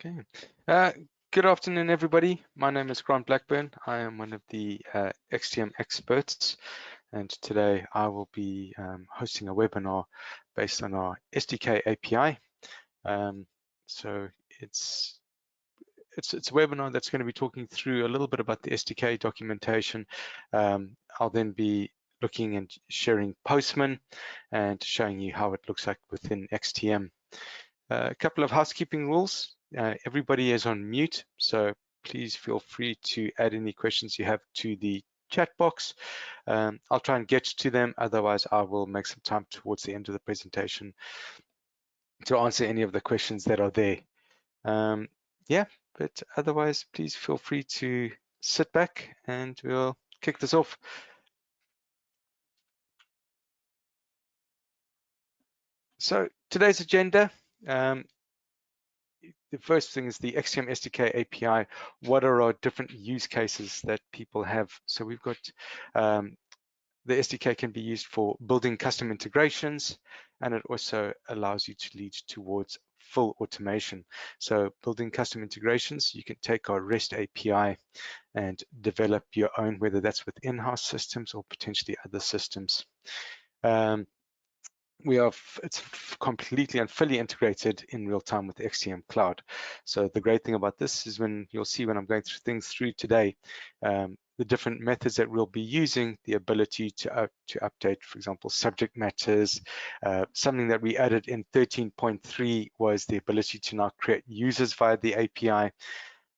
Okay. Uh, Good afternoon, everybody. My name is Grant Blackburn. I am one of the XTM experts, and today I will be hosting a webinar based on our SDK API. So it's a webinar that's going to be talking through a little bit about the SDK documentation. I'll then be looking and sharing Postman and showing you how it looks like within XTM. A couple of housekeeping rules. Everybody is on mute, so please feel free to add any questions you have to the chat box. I'll try and get to them, otherwise I will make some time towards the end of the presentation to answer any of the questions that are there. Yeah, but otherwise please feel free to sit back and we'll kick this off. So today's agenda, the first thing is the XTM SDK API. What are our different use cases that people have? So we've got the SDK can be used for building custom integrations, and it also allows you to lead towards full automation. So building custom integrations, you can take our REST API and develop your own, whether that's with in-house systems or potentially other systems. It's completely and fully integrated in real time with XTM Cloud. So the great thing about this is when you'll see when I'm going through things through today, the different methods that we'll be using, the ability to update, for example, subject matters. Something that we added in 13.3 was the ability to now create users via the API.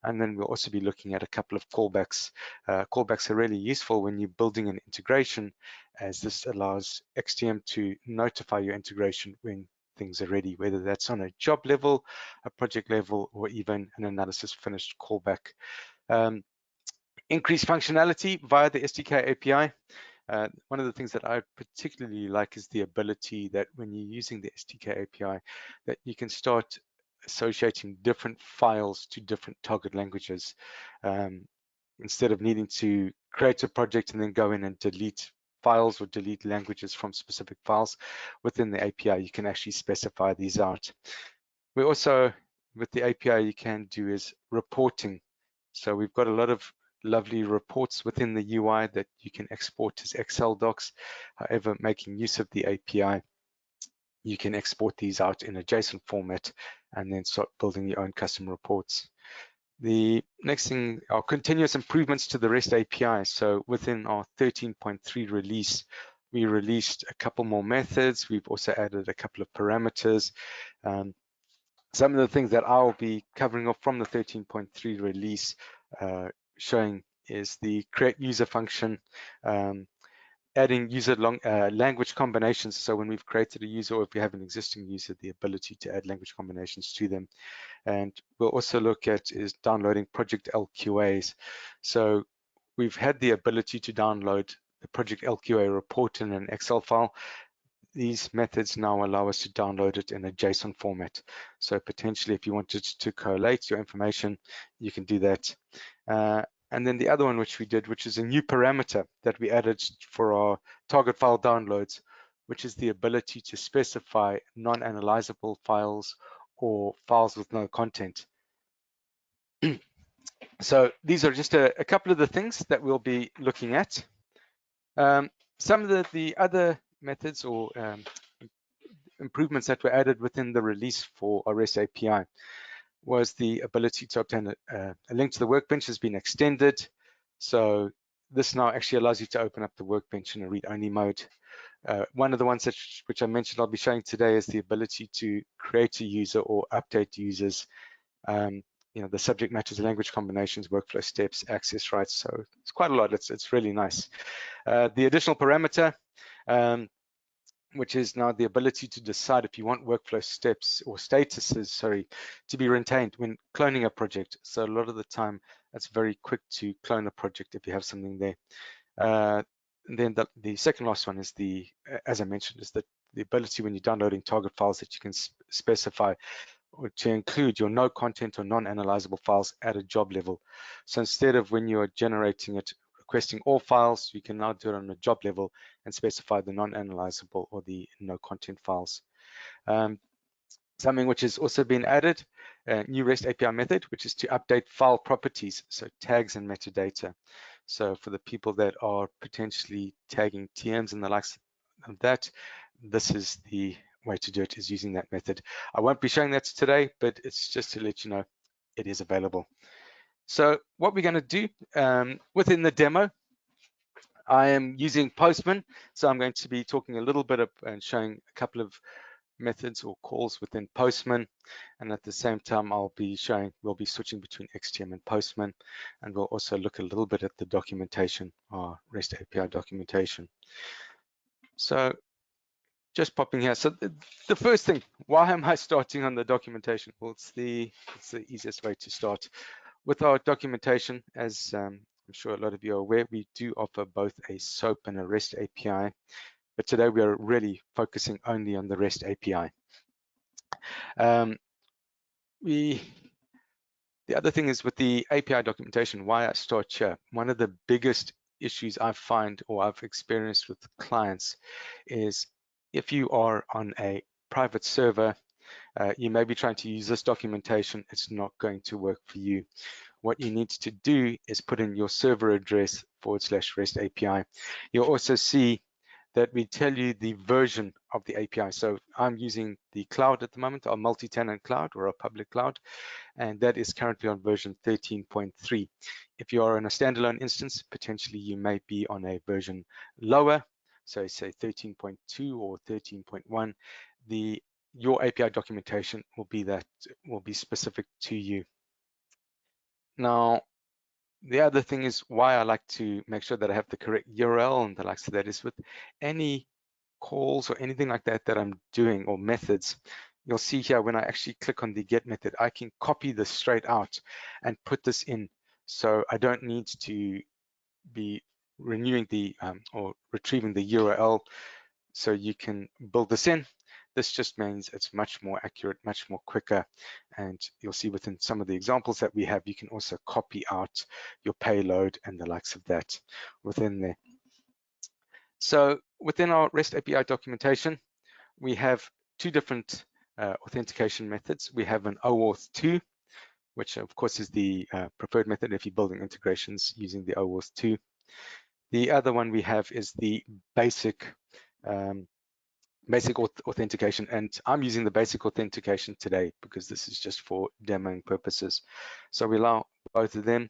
And then we'll also be looking at a couple of callbacks. Callbacks are really useful when you're building an integration, as this allows XTM to notify your integration when things are ready, whether that's on a job level, a project level, or even an analysis finished callback. Increased functionality via the SDK API. One of the things that I particularly like is the ability that when you're using the SDK API, that you can start associating different files to different target languages. Instead of needing to create a project and then go in and delete files or delete languages from specific files within the API, you can actually specify these out. We also, with the API, you can do is reporting. So we've got a lot of lovely reports within the UI that you can export as Excel docs. However, making use of the API, you can export these out in a JSON format and then start building your own custom reports. The next thing are continuous improvements to the REST API. So within our 13.3 release, we released a couple more methods. We've also added a couple of parameters. Some of the things that I'll be covering off from the 13.3 release showing is the create user function, adding user language combinations. So when we've created a user, or if we have an existing user, the ability to add language combinations to them. And we'll also look at is downloading project LQAs. So we've had the ability to download the project LQA report in an Excel file. These methods now allow us to download it in a JSON format. So potentially if you wanted to collate your information, you can do that. And then the other one which we did, which is a new parameter that we added for our target file downloads, which is the ability to specify non-analyzable files or files with no content. So these are just a couple of the things that we'll be looking at. Some of the other methods or improvements that were added within the release for our REST API was the ability to obtain a link to the workbench has been extended. So this now actually allows you to open up the workbench in a read-only mode. One of the ones which I mentioned I'll be showing today is the ability to create a user or update users. The subject matters, language combinations, workflow steps, access rights. So it's quite a lot. It's really nice. The additional parameter, which is now the ability to decide if you want workflow steps or statuses, to be retained when cloning a project. So a lot of the time, it's very quick to clone a project if you have something there. Then the second last one is as I mentioned, is the ability when you're downloading target files that you can specify or to include your no content or non-analyzable files at a job level. So instead of when you're generating it, requesting all files, you can now do it on a job level and specify the non-analyzable or the no content files. Something which has also been added a new REST API method, which is to update file properties, so tags and metadata. So for the people that are potentially tagging TMs and the likes of that, this is the way to do it, is using that method. I won't be showing that today, but it's just to let you know it is available. So what we're going to do within the demo, I am using Postman. So I'm going to be talking a little bit and showing a couple of methods or calls within Postman. And at the same time, we'll be switching between XTM and Postman. And we'll also look a little bit at the documentation, or REST API documentation. So just popping here. So the first thing, why am I starting on the documentation? Well, it's the easiest way to start. With our documentation, as I'm sure a lot of you are aware, we do offer both a SOAP and a REST API, but today we are really focusing only on the REST API. The other thing is with the API documentation, why I start here. One of the biggest issues I find, or I've experienced with clients, is if you are on a private server, you may be trying to use this documentation, it's not going to work for you. What you need to do is put in your server address /REST API. You'll also see that we tell you the version of the API. So I'm using the cloud at the moment, our multi-tenant cloud or a public cloud, and that is currently on version 13.3. If you are in a standalone instance, potentially you may be on a version lower, so say 13.2 or 13.1. Your API documentation will be specific to you. Now, the other thing is why I like to make sure that I have the correct URL and the likes of that is with any calls or anything like that that I'm doing, or methods. You'll see here when I actually click on the get method, I can copy this straight out and put this in. So I don't need to be renewing or retrieving the URL. So you can build this in. This just means it's much more accurate, much more quicker. And you'll see within some of the examples that we have, you can also copy out your payload and the likes of that within there. So within our REST API documentation, we have two different authentication methods. We have an OAuth 2, which of course is the preferred method if you're building integrations using the OAuth 2. The other one we have is the basic authentication, and I'm using the basic authentication today because this is just for demoing purposes. So we allow both of them.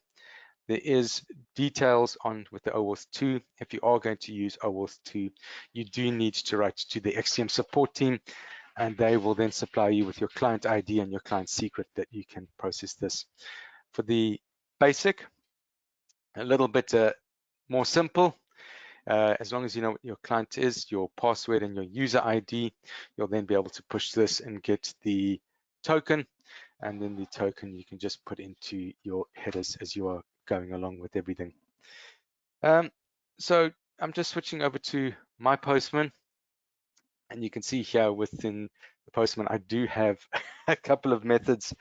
There is details on with the OAuth 2. If you are going to use OAuth 2, you do need to write to the XTM support team, and they will then supply you with your client ID and your client secret that you can process this. For the basic, a little bit more simple. As long as you know what your client is, your password and your user ID, you'll then be able to push this and get the token. And then the token you can just put into your headers as you are going along with everything. So I'm just switching over to my Postman. And you can see here within the Postman, I do have a couple of methods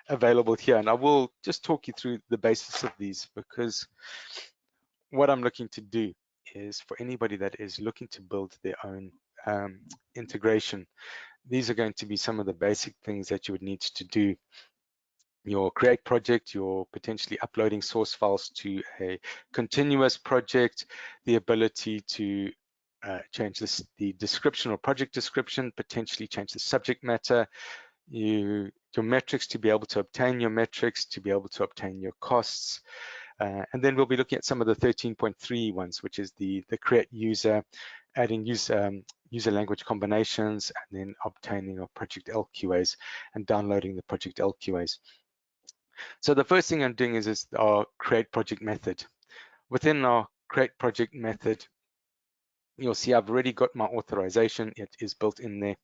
available here. And I will just talk you through the basis of these, because what I'm looking to do is for anybody that is looking to build their own integration, these are going to be some of the basic things that you would need to do. Your create project, you're potentially uploading source files to a continuous project, the ability to change the description or project description, potentially change the subject matter, your metrics, to be able to obtain your metrics, to be able to obtain your costs. And then we'll be looking at some of the 13.3 ones, which is the create user, adding user language combinations, and then obtaining our project LQAs and downloading the project LQAs. So the first thing I'm doing is our create project method. Within our create project method, you'll see I've already got my authorization. It is built in there.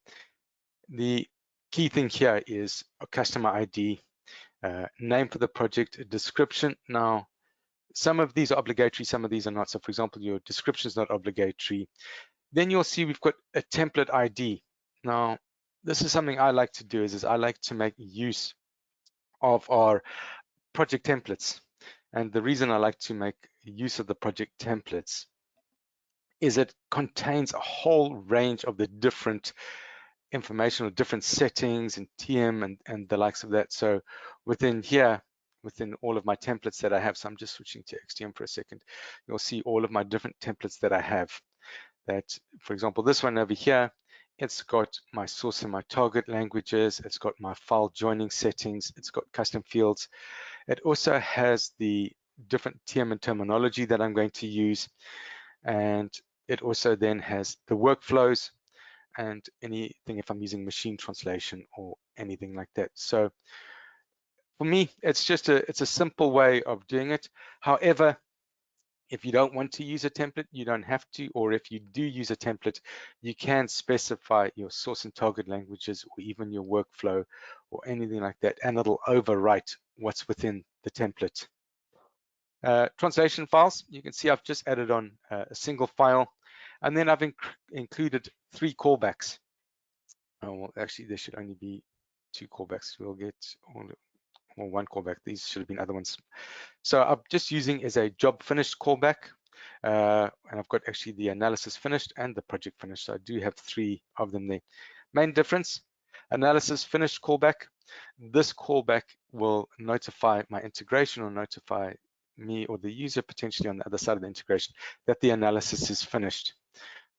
The key thing here is a customer ID, name for the project, a description. Now, some of these are obligatory, some of these are not. So for example, your description is not obligatory. Then you'll see we've got a template ID. Now, this is something I like to do is I like to make use of our project templates. And the reason I like to make use of the project templates is it contains a whole range of the different information or different settings and TM and the likes of that. So within here, within all of my templates that I have, so I'm just switching to XTM for a second, you'll see all of my different templates that I have. That, for example, this one over here, it's got my source and my target languages, it's got my file joining settings, it's got custom fields. It also has the different TM and terminology that I'm going to use, and it also then has the workflows and anything if I'm using machine translation or anything like that. So for me, it's a simple way of doing it. However, if you don't want to use a template, you don't have to, or if you do use a template, you can specify your source and target languages or even your workflow or anything like that, and it'll overwrite what's within the template. Translation files, you can see I've just added on a single file, and then I've included 3 callbacks. Oh, well, actually, there should only be 2 callbacks. We'll get or 1 callback. These should have been other ones. So I'm just using as a job finished callback, and I've got actually the analysis finished and the project finished. So I do have 3 of them there. Main difference: analysis finished callback. This callback will notify my integration or notify me or the user potentially on the other side of the integration that the analysis is finished.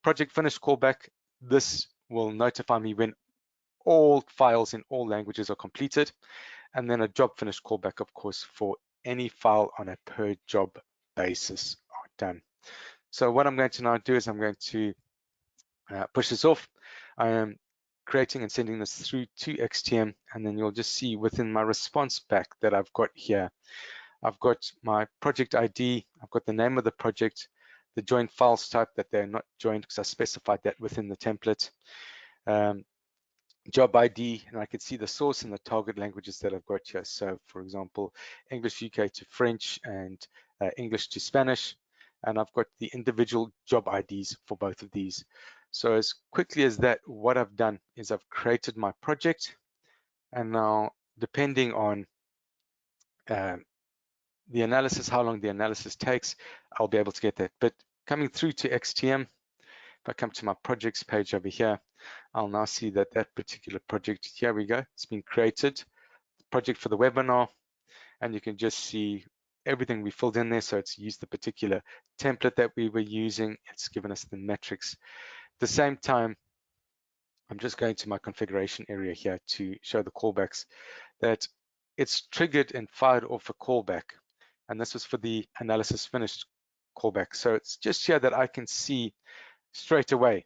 Project finished callback, this will notify me when all files in all languages are completed. And then a job finished callback, of course, for any file on a per job basis are done. So what I'm going to now do is I'm going to push this off. I am creating and sending this through to XTM, and then you'll just see within my response back that I've got here, I've got my project ID, I've got the name of the project, the joint files type that they're not joined because I specified that within the template, job ID, and I can see the source and the target languages that I've got here. So for example, English UK to French and English to Spanish, and I've got the individual job IDs for both of these. So as quickly as that, what I've done is I've created my project, and now depending on the analysis, how long the analysis takes, I'll be able to get that. But coming through to XTM, if I come to my projects page over here, I'll now see that that particular project, here we go, it's been created, project for the webinar, and you can just see everything we filled in there. So it's used the particular template that we were using. It's given us the metrics. At the same time, I'm just going to my configuration area here to show the callbacks, that it's triggered and fired off a callback. And this was for the analysis finished callback. So it's just here that I can see straight away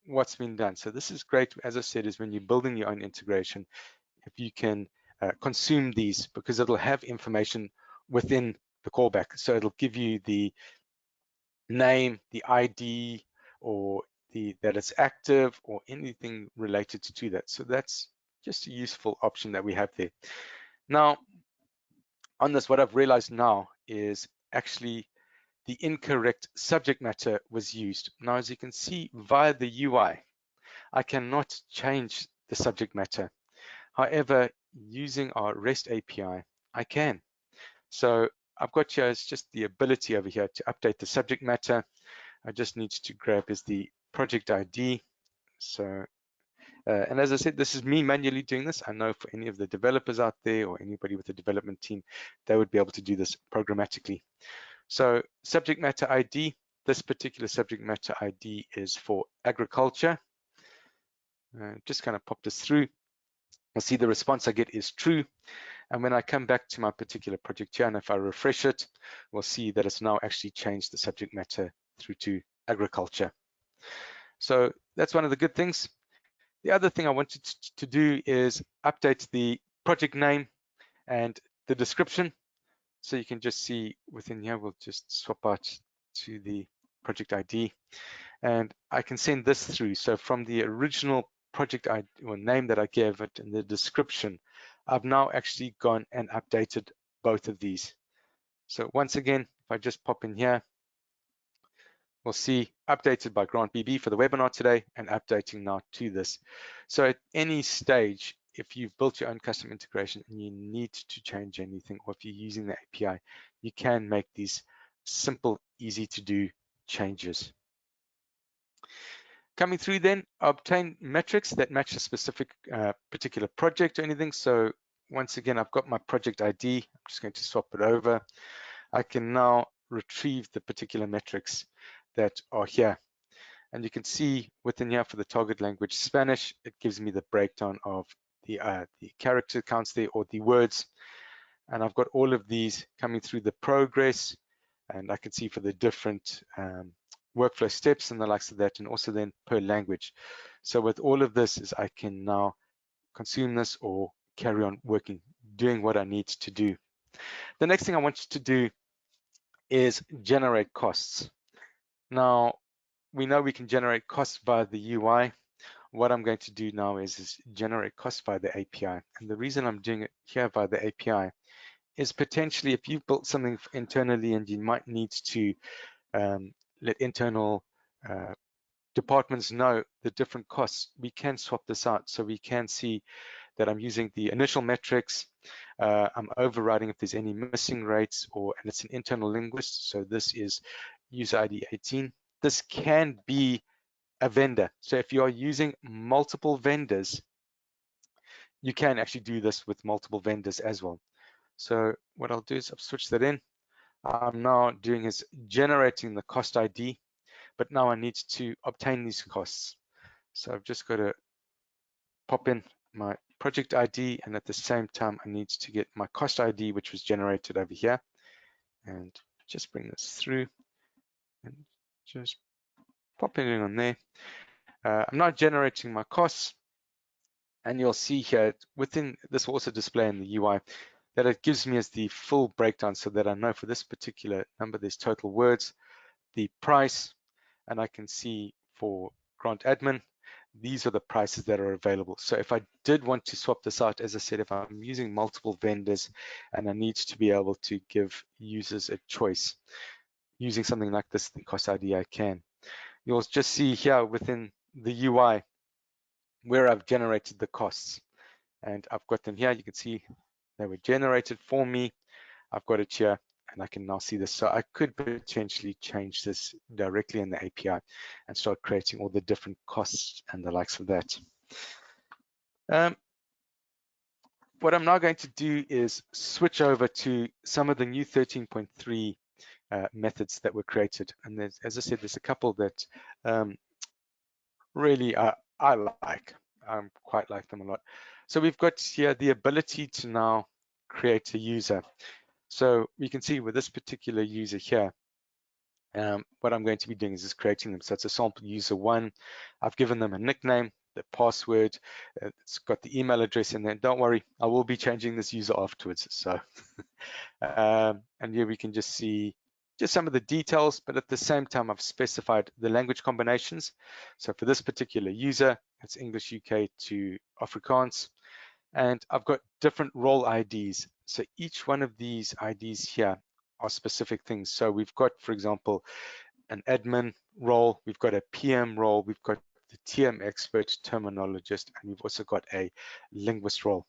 what's been done. So this is great, as I said, is when you're building your own integration, if you can consume these, because it'll have information within the callback. So it'll give you the name, the ID, or that it's active, or anything related to that. So that's just a useful option that we have there. Now, on this, what I've realized now is actually the incorrect subject matter was used. Now, as you can see via the UI, I cannot change the subject matter. However, using our REST API, I can. So I've got here, it's just the ability over here to update the subject matter. I just need to grab is the project ID. So, and as I said, this is me manually doing this. I know for any of the developers out there or anybody with a development team, they would be able to do this programmatically. So subject matter ID, this particular subject matter ID is for agriculture. Just kind of pop this through. I'll see the response I get is true. And when I come back to my particular project here, and if I refresh it, we'll see that it's now actually changed the subject matter through to agriculture. So that's one of the good things. The other thing I wanted to do is update the project name and the description. So you can just see within here, we'll just swap out to the project ID, and I can send this through. So from the original project ID or name that I gave it in the description, I've now actually gone and updated both of these. So once again, if I just pop in here, we'll see updated by Grant BB for the webinar today and updating now to this. So at any stage, if you've built your own custom integration and you need to change anything, or if you're using the API, you can make these simple, easy to do changes. Coming through then, obtain metrics that match a specific particular project or anything. So once again, I've got my project ID. I'm just going to swap it over. I can now retrieve the particular metrics that are here. And you can see within here for the target language Spanish, it gives me the breakdown of the character counts there, or the words. And I've got all of these coming through the progress, and I can see for the different workflow steps and the likes of that, and also then per language. So with all of this is I can now consume this or carry on working, doing what I need to do. The next thing I want you to do is generate costs. Now, we know we can generate costs via the UI. What I'm going to do now is generate costs via the API. And the reason I'm doing it here via the API is potentially if you've built something internally and you might need to let internal departments know the different costs, we can swap this out. So we can see that I'm using the initial metrics, I'm overriding if there's any missing rates, and it's an internal linguist. So this is user ID 18. This can be a vendor. So if you are using multiple vendors, you can actually do this with multiple vendors as well. So what I'll do is I'll switch that in. I'm now doing is generating the cost ID, but now I need to obtain these costs. So I've just got to pop in my project ID, and at the same time, I need to get my cost ID, which was generated over here, and just bring this through and just pop it in on there. I'm now generating my costs, and you'll see here within this will also display in the UI that it gives me as the full breakdown, so that I know for this particular number there's total words, the price, and I can see for grant admin these are the prices that are available. So if I did want to swap this out, as I said, if I'm using multiple vendors and I need to be able to give users a choice using something like this, the cost ID, I can. You'll just see here within the UI where I've generated the costs, and I've got them here. You can see they were generated for me. I've got it here, and I can now see this. So I could potentially change this directly in the API and start creating all the different costs and the likes of that. What I'm now going to do is switch over to some of the new 13.3 methods that were created. And there's, as I said, there's a couple that really I like. I quite like them a lot. So we've got here the ability to now create a user. So we can see with this particular user here, what I'm going to be doing is just creating them. So it's a sample user 1. I've given them a nickname, the password, it's got the email address in there. Don't worry, I will be changing this user afterwards. So, and here we can just see just some of the details, but at the same time, I've specified the language combinations. So for this particular user, it's English UK to Afrikaans. And I've got different role IDs. So each one of these IDs here are specific things. So we've got, for example, an admin role, we've got a PM role, we've got the TM expert, terminologist, and we've also got a linguist role.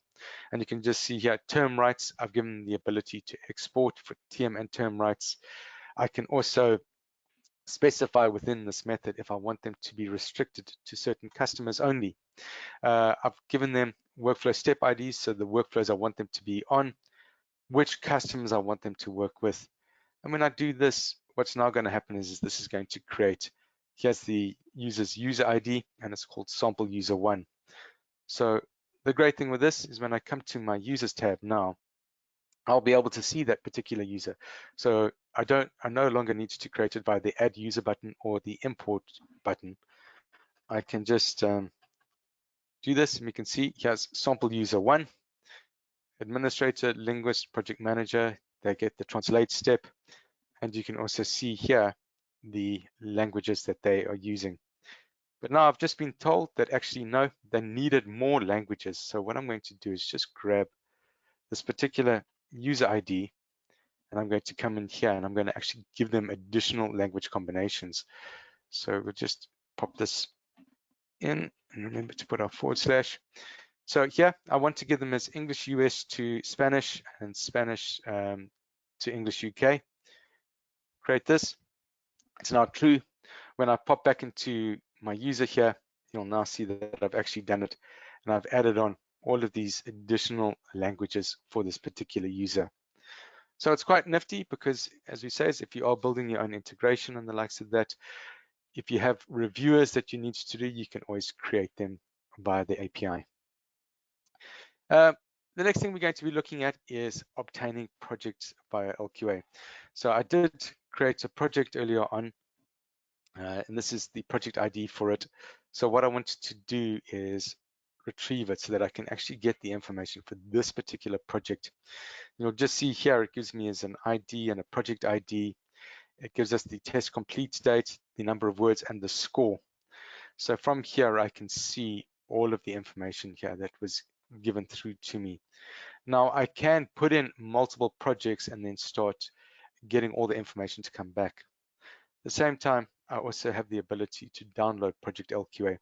And you can just see here, term rights, I've given them the ability to export for TM and term rights. I can also specify within this method if I want them to be restricted to certain customers only. I've given them workflow step IDs, so the workflows I want them to be on, which customers I want them to work with. And when I do this, what's now going to happen is this is going to create, here's the user's user ID, and it's called sample user 1. So the great thing with this is when I come to my users tab now, I'll be able to see that particular user. So I no longer need to create it by the add user button or the import button. I can just do this, and we can see here's sample user 1, administrator, linguist, project manager. They get the translate step, and you can also see here the languages that they are using. But now I've just been told that actually no, they needed more languages. So what I'm going to do is just grab this particular user ID, and I'm going to come in here and I'm going to actually give them additional language combinations. So we'll just pop this in, and remember to put our /. So here, I want to give them as English US to Spanish, and Spanish to English UK. Create this. It's now true. When I pop back into my user here, you'll now see that I've actually done it, and I've added on all of these additional languages for this particular user. So it's quite nifty because, as we say, if you are building your own integration and the likes of that, if you have reviewers that you need to do, you can always create them via the API. The next thing we're going to be looking at is obtaining projects via LQA. So I did create a project earlier on, and this is the project ID for it. So what I wanted to do is retrieve it so that I can actually get the information for this particular project. You'll just see here, it gives me as an ID and a project ID. It gives us the test complete date, the number of words, and the score. So from here, I can see all of the information here that was given through to me. Now I can put in multiple projects and then start getting all the information to come back. At the same time, I also have the ability to download Project LQA.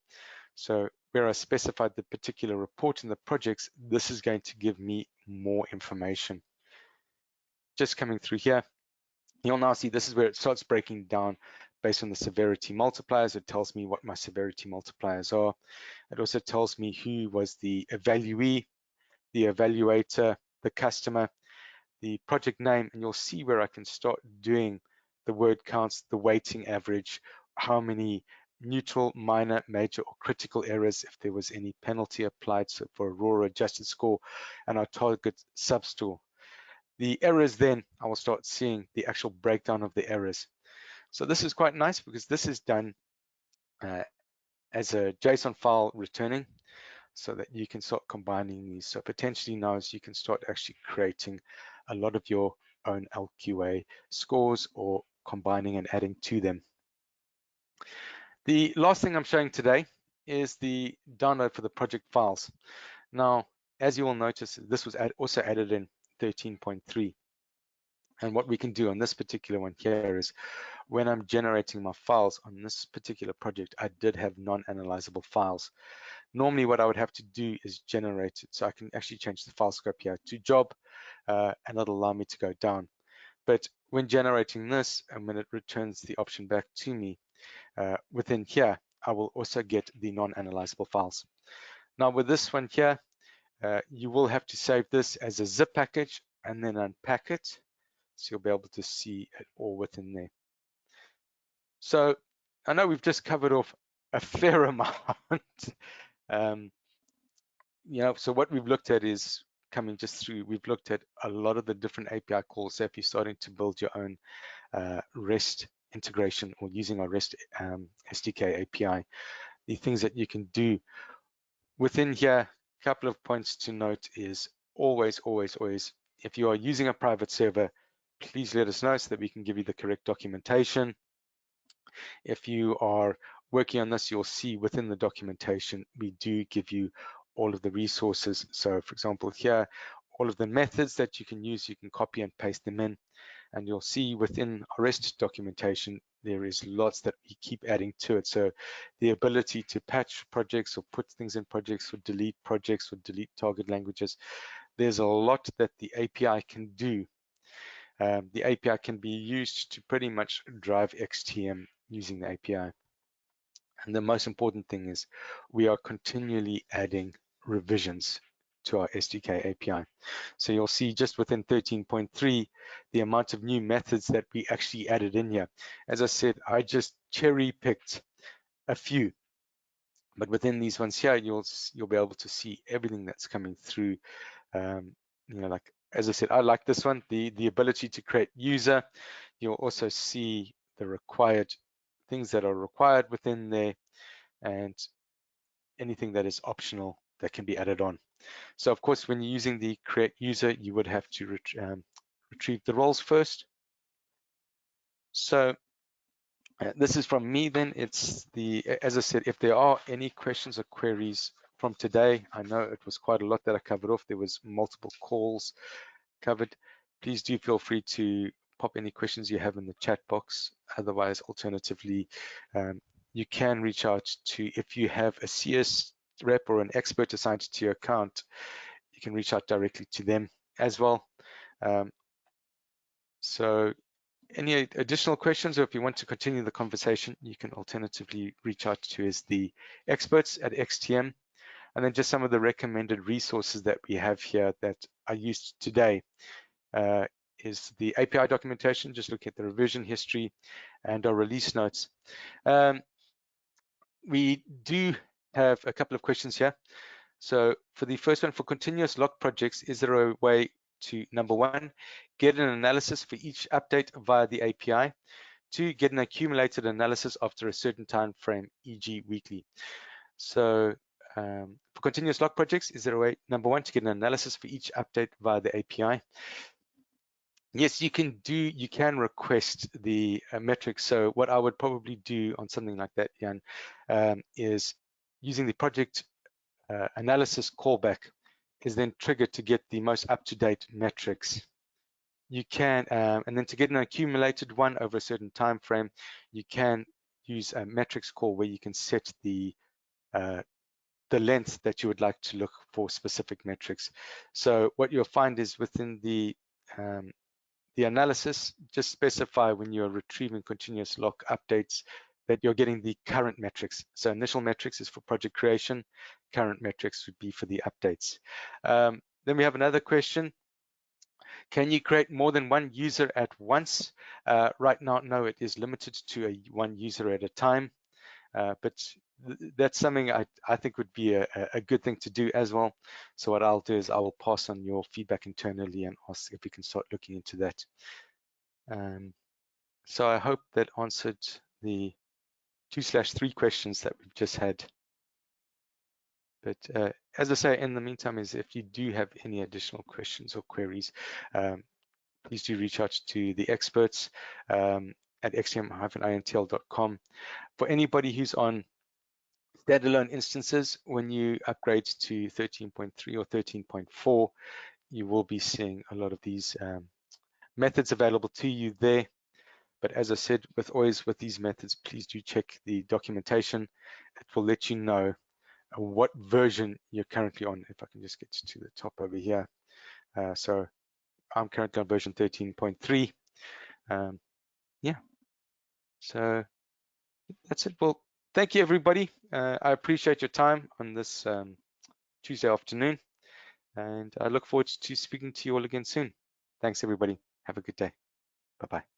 So where I specified the particular report in the projects, this is going to give me more information. Just coming through here, you'll now see this is where it starts breaking down based on the severity multipliers. It tells me what my severity multipliers are. It also tells me who was the evaluee, the evaluator, the customer, the project name, and you'll see where I can start doing the word counts, the weighting average, how many neutral, minor, major, or critical errors, if there was any penalty applied, so for a raw adjusted score, and our target subscore. The errors, then I will start seeing the actual breakdown of the errors. So this is quite nice because this is done as a JSON file returning, so that you can start combining these. So potentially now you can start actually creating a lot of your own LQA scores or combining and adding to them. The last thing I'm showing today is the download for the project files. Now, as you will notice, this was also added in 13.3. And what we can do on this particular one here is when I'm generating my files on this particular project, I did have non-analyzable files. Normally what I would have to do is generate it. So I can actually change the file scope here to job, and it'll allow me to go down. But when generating this, and when it returns the option back to me, within here, I will also get the non-analyzable files. Now with this one here, you will have to save this as a zip package and then unpack it. So you'll be able to see it all within there. So I know we've just covered off a fair amount. So what we've looked at is coming just through, we've looked at a lot of the different API calls. So if you're starting to build your own REST integration or using our REST SDK API, the things that you can do within here, a couple of points to note is always, if you are using a private server, please let us know so that we can give you the correct documentation. If you are working on this, you'll see within the documentation, we do give you all of the resources. So for example, here, all of the methods that you can use, you can copy and paste them in. And you'll see within our REST documentation, there is lots that we keep adding to it. So the ability to patch projects or put things in projects or delete target languages, there's a lot that the API can do. The API can be used to pretty much drive XTM using the API. And the most important thing is we are continually adding revisions to our SDK API. So you'll see just within 13.3, the amount of new methods that we actually added in here. As I said, I just cherry picked a few, but within these ones here, you'll be able to see everything that's coming through. Like as I said, I like this one, the ability to create user. You'll also see the required things that are required within there, and anything that is optional that can be added on. So of course, when you're using the create user, you would have to retrieve the roles first. So this is from me then. It's as I said, if there are any questions or queries from today, I know it was quite a lot that I covered off. There was multiple calls covered. Please do feel free to pop any questions you have in the chat box. Otherwise, alternatively, you can reach out to, if you have a CS rep or an expert assigned to your account, you can reach out directly to them as well. So Any additional questions, or if you want to continue the conversation, you can alternatively reach out to us, the experts at XTM. And then just some of the recommended resources that we have here that I used today is the API documentation, just look at the revision history and our release notes. We do have a couple of questions here. So for the first one, for continuous lock projects, is there a way to, number one, get an analysis for each update via the API? Two, get an accumulated analysis after a certain time frame, e.g. weekly. So for continuous lock projects, is there a way, number one, to get an analysis for each update via the API? Yes, you can request the metrics. So what I would probably do on something like that, Jan, is using the project analysis callback is then triggered to get the most up-to-date metrics. You can, and then to get an accumulated one over a certain time frame, you can use a metrics call where you can set the length that you would like to look for specific metrics. So what you'll find is within the analysis, just specify when you're retrieving continuous lock updates that you're getting the current metrics. So initial metrics is for project creation, current metrics would be for the updates. Then we have another question. Can you create more than one user at once? Right now, no, it is limited to one user at a time. But that's something I think would be a good thing to do as well. So what I'll do is I will pass on your feedback internally and ask if we can start looking into that. So I hope that answered the 2/3 questions that we've just had. But as I say, in the meantime, is if you do have any additional questions or queries, please do reach out to the experts at xtm-intl.com. For anybody who's on standalone instances, when you upgrade to 13.3 or 13.4, you will be seeing a lot of these methods available to you there. But as I said, with these methods, please do check the documentation. It will let you know what version you're currently on. If I can just get to the top over here. So I'm currently on version 13.3. Yeah, so that's it. Well, thank you, everybody. I appreciate your time on this Tuesday afternoon, and I look forward to speaking to you all again soon. Thanks, everybody. Have a good day. Bye-bye.